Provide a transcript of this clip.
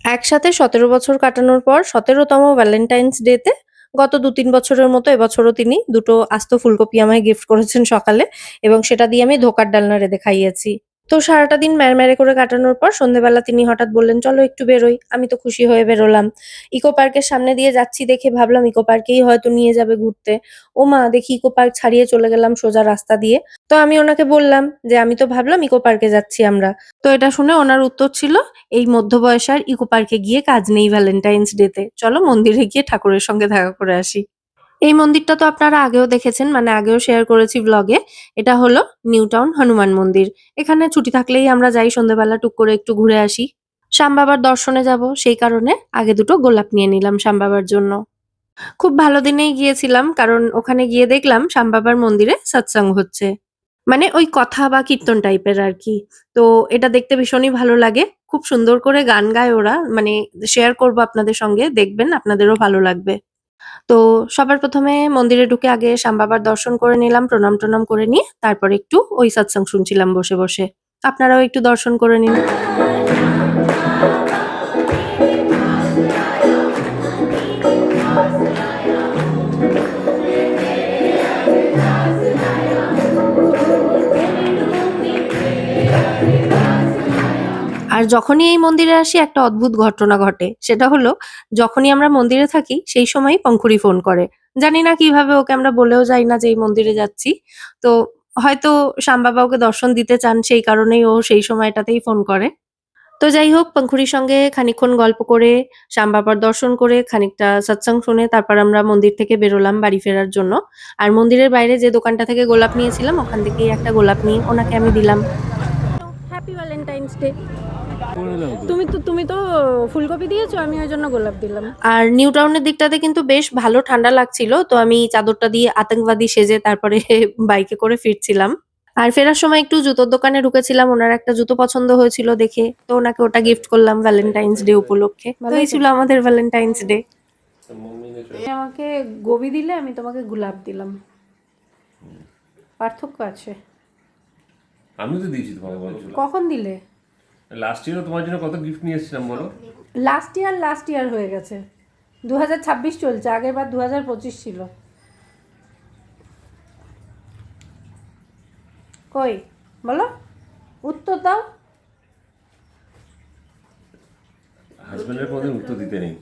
একসাথে ১৭ বছর কাটানোর পর ১৭তম ভ্যালেন্টাইনস ডেতে গত ২-৩ বছরের মতো এবছরও তিনি দুটো আস্ত ফুলকপি আমায় গিফট করেছেন সকালে এবং সেটা দিয়ে আমি ধোকার ডালনা রেঁধে খাইয়েছি। তো সারাটা দিন ম্যাড়ম্যাড়ে করে কাটানোর পর সন্ধ্যেবেলা তিনি হঠাৎ বললেন, "চলো একটু বেরোই।" আমি তো খুশি হয়ে বেরোলাম। ইকো পার্কের সামনে দিয়ে যাচ্ছি দেখে ভাবলাম ইকো পার্কেই হয়তো নিয়ে যাবে ঘুরতে। ওমা! দেখি ইকো পার্ক ছাড়িয়ে চলে গেলাম সোজা রাস্তা দিয়ে। তো আমি ওনাকে বললাম যে, "আমি তো ভাবলাম ইকো পার্কে যাচ্ছি আমরা।" তো এটা শুনে ওনার উত্তর ছিল, "এই মধ্যবয়সে আর ইকো পার্কে গিয়ে কাজ নেই ভ্যালেন্টাইনস ডে তে। চলো মন্দিরে গিয়ে ঠাকুরের সঙ্গে দেখা করে আসি।" এই মন্দিরটা তো আপনারা আগেও দেখেছেন, মানে আগেও শেয়ার করেছি ভ্লগে। এটা হলো নিউ টাউন হনুমান মন্দির। এখানে ছুটি থাকলেই আমরা যাই সন্ধ্যেবেলা টুক করে একটু ঘুরে আসি। শ্যাম বাবার দর্শনে যাবো সেই কারণে আগে দুটো গোলাপ নিয়ে নিলাম শ্যাম বাবার জন্য। খুব ভালো দিনেই গিয়েছিলাম কারণ ওখানে গিয়ে দেখলাম শ্যাম বাবার মন্দিরে সৎসঙ্গ হচ্ছে। মানে ওই কথা বা কীর্তন টাইপের আরকি। তো এটা দেখতে ভীষণই ভালো লাগে। খুব সুন্দর করে গান গায় ওরা। মানে শেয়ার করবো আপনাদের সঙ্গে, দেখবেন আপনাদেরও ভালো লাগবে। তো সবার ১ম এ মন্দিরে ঢুকে আগে শ্যাম বাবার দর্শন করে নিলাম, প্রণাম-টণাম করে নিয়ে তারপর একটু ওই সৎসঙ্গ শুনছিলাম বসে, বসে। আপনারাও একটু দর্শন করে নিন। আর যখনই এই মন্দিরে আসি একটা অদ্ভুত ঘটনা ঘটে। সেটা হলো যখনই আমরা মন্দিরে থাকি সেই সময়ই পঙ্খুরি ফোন করে। জানি না কিভাবে ওকে আমরা বলেও যাই না যে এই মন্দিরে যাচ্ছি। তো হয়তো শ্যাম বাবা ওকে দর্শন দিতে চান সেই কারণেই ও সেই সময়টাতেই ফোন করে। তো যাই হোক পঙ্খুরির সঙ্গে খানিকক্ষণ গল্প করে, শ্যাম বাবার দর্শন করে, খানিকটা সৎসঙ্গ শুনে তারপর আমরা মন্দির থেকে বেরোলাম বাড়ি ফেরার জন্য। আর মন্দিরের বাইরে যে দোকানটা থেকে গোলাপ নিয়েছিলাম ওখান থেকেই একটা গোলাপ নিয়ে ওনাকে আমি দিলাম। Happy Valentine's day. তুমি তো ফুলকপি দিয়েছো, আমি ওই জন্য গোলাপ দিলাম। আর নিউ টাউনের দিকটাতে কিন্তু বেশ ভালো ঠান্ডা লাগছিল। তো আমি চাদরটা দিয়ে আতঙ্কবাদী সেজে তারপরে বাইকে করে ফিরছিলাম। আর ফেরার সময় একটু জুতোর দোকানে ঢুকেছিলাম। ওনার একটা জুতো পছন্দ হয়েছিল দেখে। তো ওনাকে ওটা গিফট করলাম ভ্যালেন্টাইনস ডে উপলক্ষে। তো এই ছিল আমাদের ভ্যালেন্টাইনস ডে। তুমি আমাকে গোবি দিলে, আমি তোমাকে গোলাপ দিলাম। পার্থক্য আছে। আমি তো দিয়েছি তোমাকে, বলো। কখন দিলে? লাস্ট ইয়ারও তোমার জন্য কত গিফট নিয়ে এসেছিলাম বলো। লাস্ট ইয়ার হয়ে গেছে। ২০২৬ চলছে, আগের বার ২০২৫ ছিল। কই বলো, উত্তর দাও। হাজবেন্ডের কোনোদিন উত্তর দিতে নেই।